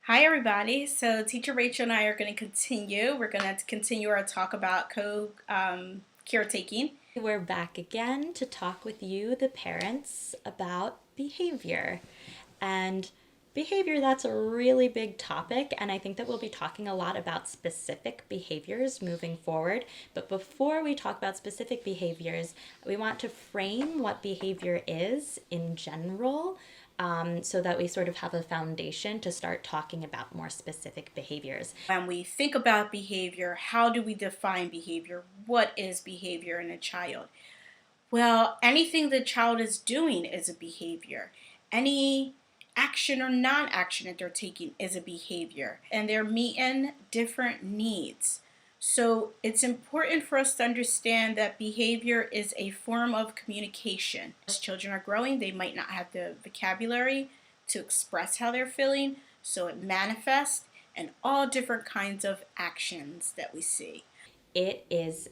Hi, everybody. So, Teacher Rachel and I are going to continue. We're going to continue our talk about caretaking. We're back again to talk with you, the parents, about behavior. And behavior, that's a really big topic, and I think that we'll be talking a lot about specific behaviors moving forward. But before we talk about specific behaviors, we want to frame what behavior is in general, so that we sort of have a foundation to start talking about more specific behaviors. When we think about behavior, how do we define behavior? What is behavior in a child? Well, anything the child is doing is a behavior. Any action or non-action that they're taking is a behavior, and they're meeting different needs. So it's important for us to understand that behavior is a form of communication. As children are growing, they might not have the vocabulary to express how they're feeling, so it manifests in all different kinds of actions that we see. It is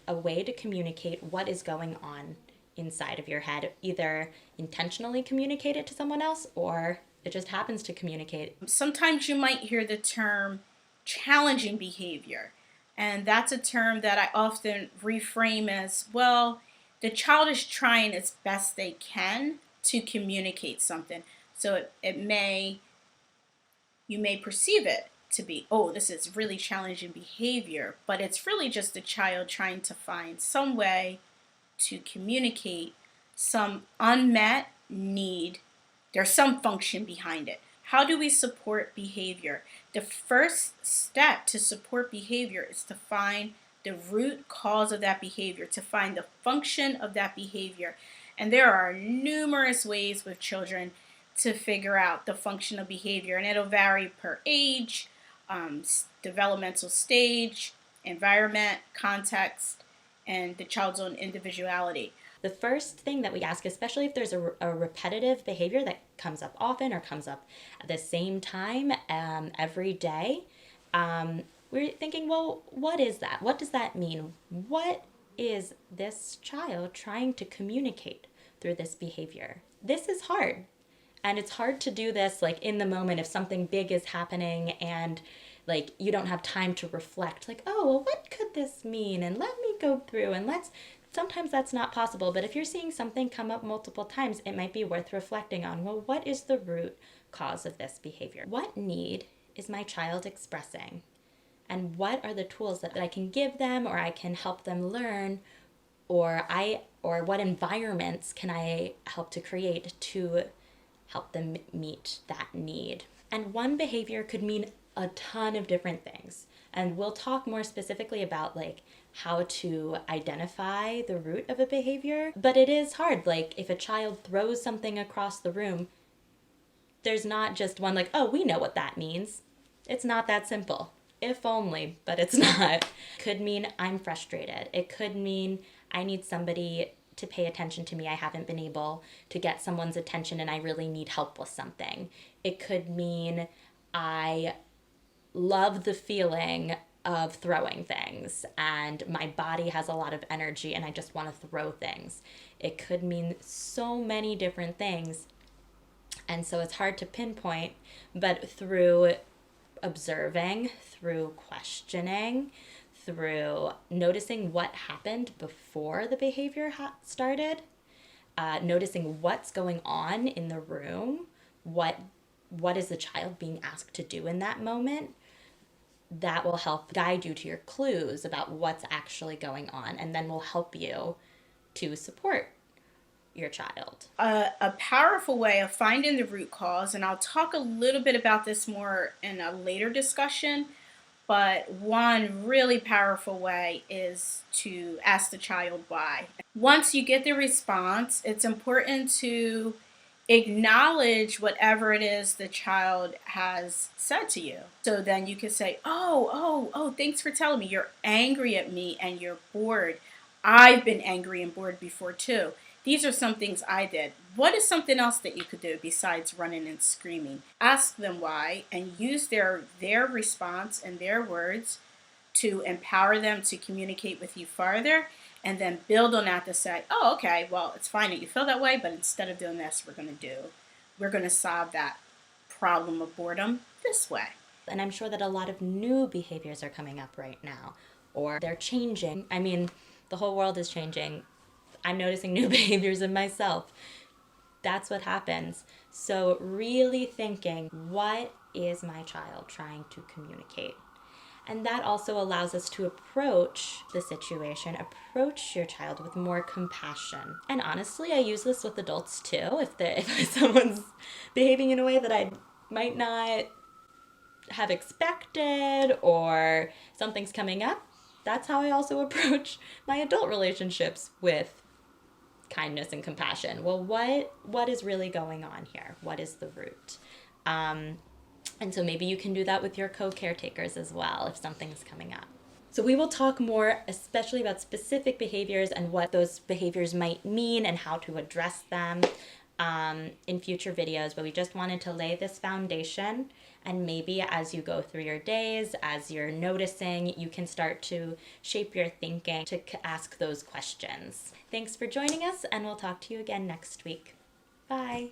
a way to communicate what is going on inside of your head, either intentionally communicate it to someone else or it just happens to communicate. Sometimes you might hear the term challenging behavior, and that's a term that I often reframe as, well, the child is trying as best they can to communicate something. So you may perceive it to be, oh, this is really challenging behavior, but it's really just the child trying to find some way to communicate some unmet need. There's some function behind it. How do we support behavior? The first step to support behavior is to find the root cause of that behavior, to find the function of that behavior. And there are numerous ways with children to figure out the function of behavior, and it'll vary per age, developmental stage, environment, context, and the child's own individuality. The first thing that we ask, especially if there's a repetitive behavior that comes up often or comes up at the same time every day, we're thinking, well, what is that? What does that mean? What is this child trying to communicate through this behavior? This is hard. And it's hard to do this like in the moment if something big is happening and like you don't have time to reflect like, oh, well, what could this mean? And let me go through and sometimes that's not possible. But if you're seeing something come up multiple times, it might be worth reflecting on, well, what is the root cause of this behavior? What need is my child expressing? And what are the tools that I can give them or I can help them learn, or what environments can I help to create to help them meet that need? And one behavior could mean a ton of different things. And we'll talk more specifically about like how to identify the root of a behavior. But it is hard. Like if a child throws something across the room, there's not just one like, oh, we know what that means. It's not that simple. If only, but it's not. Could mean I'm frustrated. It could mean I need somebody to pay attention to me. I haven't been able to get someone's attention and I really need help with something. It could mean I love the feeling of throwing things and my body has a lot of energy and I just want to throw things. It could mean so many different things. And so it's hard to pinpoint, but through observing, through questioning, through noticing what happened before the behavior started, noticing what's going on in the room, what is the child being asked to do in that moment, that will help guide you to your clues about what's actually going on, and then will help you to support your child. A powerful way of finding the root cause, and I'll talk a little bit about this more in a later discussion, but one really powerful way is to ask the child why. Once you get the response, it's important to acknowledge whatever it is the child has said to you. So then you can say, oh, thanks for telling me. You're angry at me and you're bored. I've been angry and bored before too. These are some things I did. What is something else that you could do besides running and screaming? Ask them why and use their response and their words to empower them to communicate with you farther, and then build on that to say, oh, okay, well, it's fine that you feel that way, but instead of doing this, we're going to solve that problem of boredom. this way. And I'm sure that a lot of new behaviors are coming up right now, or they're changing. I mean, the whole world is changing. I'm noticing new behaviors in myself. That's what happens. So, really thinking, what is my child trying to communicate? And that also allows us to approach the situation, approach your child with more compassion. And honestly, I use this with adults too. If someone's behaving in a way that I might not have expected, or something's coming up, that's how I also approach my adult relationships, with kindness and compassion. Well, what is really going on here? What is the root? And so maybe you can do that with your co-caretakers as well if something's coming up. So we will talk more, especially about specific behaviors and what those behaviors might mean and how to address them in future videos. But we just wanted to lay this foundation, and maybe as you go through your days, as you're noticing, you can start to shape your thinking to ask those questions. Thanks for joining us, and we'll talk to you again next week. Bye.